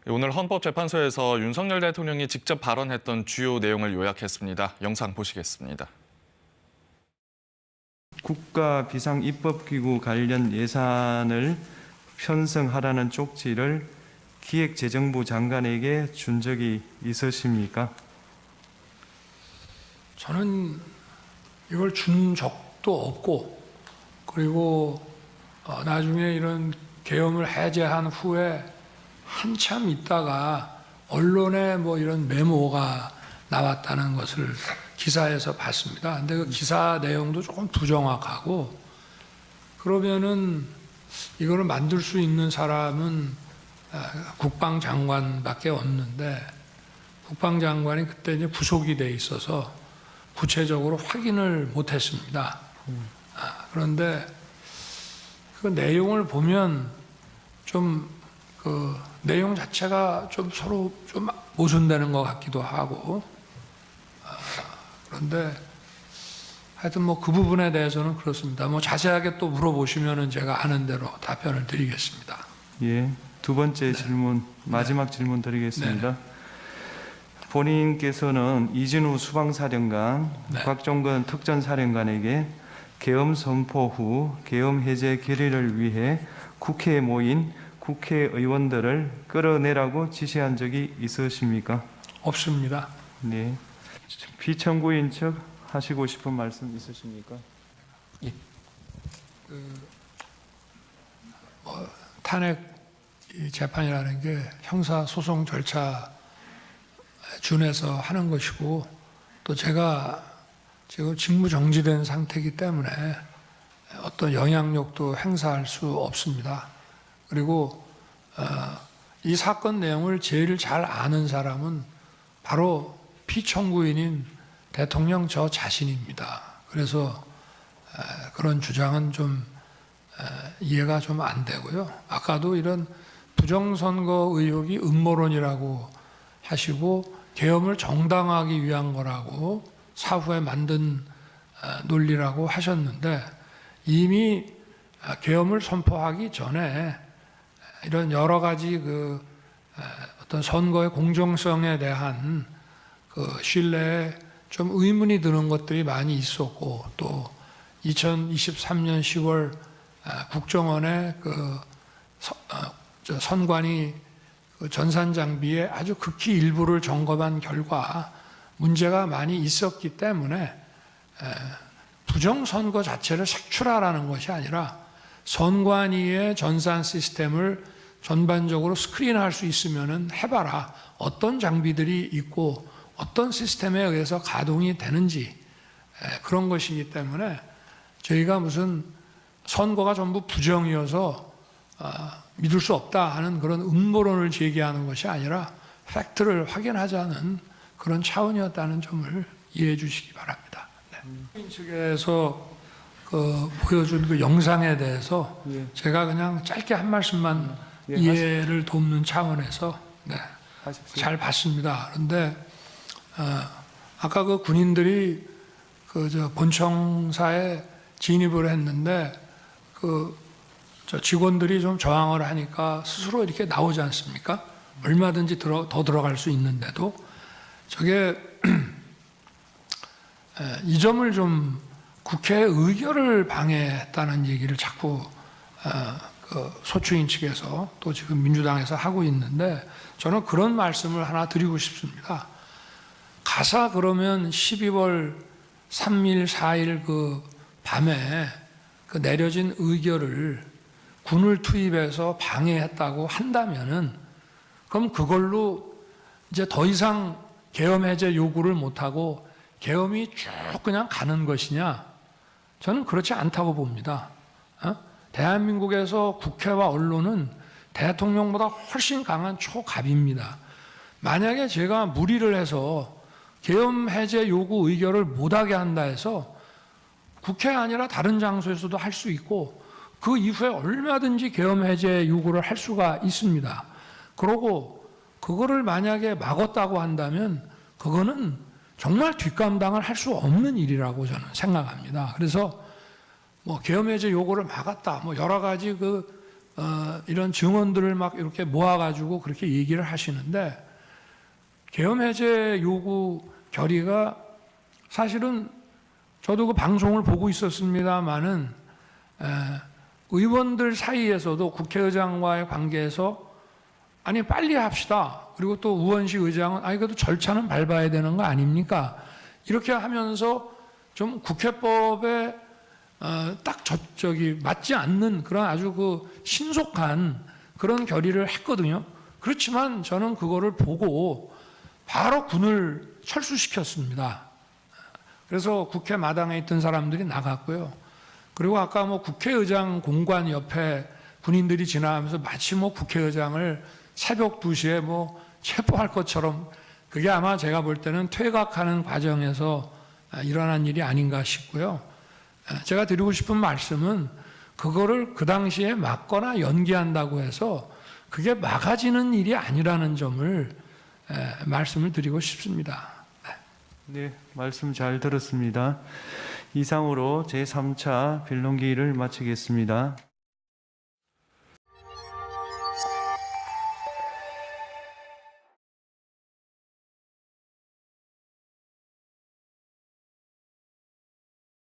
오늘 헌법재판소에서 윤석열 대통령이 직접 발언했던 주요 내용을 요약했습니다. 영상 보시겠습니다. 국가비상입법기구 관련 예산을 편성하라는 쪽지를 기획재정부 장관에게 준 적이 있으십니까? 저는 이걸 준 적도 없고, 그리고 나중에 이런 계엄을 해제한 후에 한참 있다가 언론에 뭐 이런 메모가 나왔다는 것을 기사에서 봤습니다. 근데 그 기사 내용도 조금 부정확하고, 그러면은 이거를 만들 수 있는 사람은 국방장관밖에 없는데, 국방장관이 그때 이제 부속이 돼 있어서 구체적으로 확인을 못했습니다. 그런데 그 내용을 보면 좀 그 내용 자체가 좀 서로 좀 모순되는 것 같기도 하고, 그런데 하여튼 뭐 그 부분에 대해서는 그렇습니다. 뭐 자세하게 또 물어보시면은 제가 아는 대로 답변을 드리겠습니다. 예, 두 번째 질문, 마지막 질문 드리겠습니다. 본인께서는 이진우 수방사령관, 곽종건 특전사령관에게 계엄 선포 후 계엄 해제 결의를 위해 국회에 모인 국회의원들을 끌어내라고 지시한 적이 있으십니까? 없습니다. 네. 피청구인 측 하시고 싶은 말씀 있으십니까? 예. 탄핵 재판이라는 게 형사 소송 절차 준해서 하는 것이고, 또 제가 지금 직무 정지된 상태이기 때문에 어떤 영향력도 행사할 수 없습니다. 그리고 이 사건 내용을 제일 잘 아는 사람은 바로 피청구인인 대통령 저 자신입니다. 그래서 그런 주장은 좀 이해가 좀 안 되고요. 아까도 이런 부정선거 의혹이 음모론이라고 하시고 계엄을 정당화하기 위한 거라고 사후에 만든 논리라고 하셨는데, 이미 계엄을 선포하기 전에 이런 여러 가지 어떤 선거의 공정성에 대한 신뢰에 좀 의문이 드는 것들이 많이 있었고, 또 2023년 10월 국정원의 선관위 전산 장비의 아주 극히 일부를 점검한 결과 문제가 많이 있었기 때문에 부정선거 자체를 색출하라는 것이 아니라 선관위의 전산 시스템을 전반적으로 스크린할 수 있으면 해봐라. 어떤 장비들이 있고 어떤 시스템에 의해서 가동이 되는지, 그런 것이기 때문에 저희가 무슨 선거가 전부 부정이어서 믿을 수 없다 하는 그런 음모론을 제기하는 것이 아니라 팩트를 확인하자는 그런 차원이었다는 점을 이해해 주시기 바랍니다. 네. 측에서 보여준 그 영상에 대해서 제가 그냥 짧게 한 말씀만 이해를 돕는 차원에서 잘 봤습니다. 그런데 아까 그 군인들이 본청사에 진입을 했는데 저 직원들이 좀 저항을 하니까 스스로 이렇게 나오지 않습니까? 얼마든지 더 들어갈 수 있는데도 저게 이 점을 좀 국회의 의결을 방해했다는 얘기를 자꾸 소추인 측에서 또 지금 민주당에서 하고 있는데, 저는 그런 말씀을 하나 드리고 싶습니다. 가사 그러면 12월 3일, 4일 그 밤에 그 내려진 의결을 군을 투입해서 방해했다고 한다면은, 그럼 그걸로 이제 더 이상 계엄 해제 요구를 못하고 계엄이 쭉 그냥 가는 것이냐? 저는 그렇지 않다고 봅니다. 대한민국에서 국회와 언론은 대통령보다 훨씬 강한 초갑입니다. 만약에 제가 무리를 해서 계엄 해제 요구 의결을 못하게 한다 해서 국회 아니라 다른 장소에서도 할 수 있고, 그 이후에 얼마든지 계엄 해제 요구를 할 수가 있습니다. 그러고 그거를 만약에 막았다고 한다면 그거는 정말 뒷감당을 할 수 없는 일이라고 저는 생각합니다. 그래서 뭐 계엄 해제 요구를 막았다, 뭐 여러 가지 이런 증언들을 막 이렇게 모아가지고 그렇게 얘기를 하시는데 계엄 해제 요구 결의가 사실은 저도 그 방송을 보고 있었습니다마는 의원들 사이에서도 국회의장과의 관계에서 아니 빨리 합시다. 그리고 또 우원식 의장은 아니 그래도 절차는 밟아야 되는 거 아닙니까? 이렇게 하면서 좀 국회법에 딱 저기 맞지 않는 그런 아주 그 신속한 그런 결의를 했거든요. 그렇지만 저는 그거를 보고 바로 군을 철수시켰습니다. 그래서 국회 마당에 있던 사람들이 나갔고요. 그리고 아까 뭐 국회의장 공관 옆에 군인들이 지나가면서 마치 뭐 국회의장을 새벽 2시에 뭐 체포할 것처럼 그게 아마 제가 볼 때는 퇴각하는 과정에서 일어난 일이 아닌가 싶고요. 제가 드리고 싶은 말씀은 그거를 그 당시에 막거나 연기한다고 해서 그게 막아지는 일이 아니라는 점을 말씀을 드리고 싶습니다. 네, 말씀 잘 들었습니다. 이상으로 제3차 변론기를 마치겠습니다.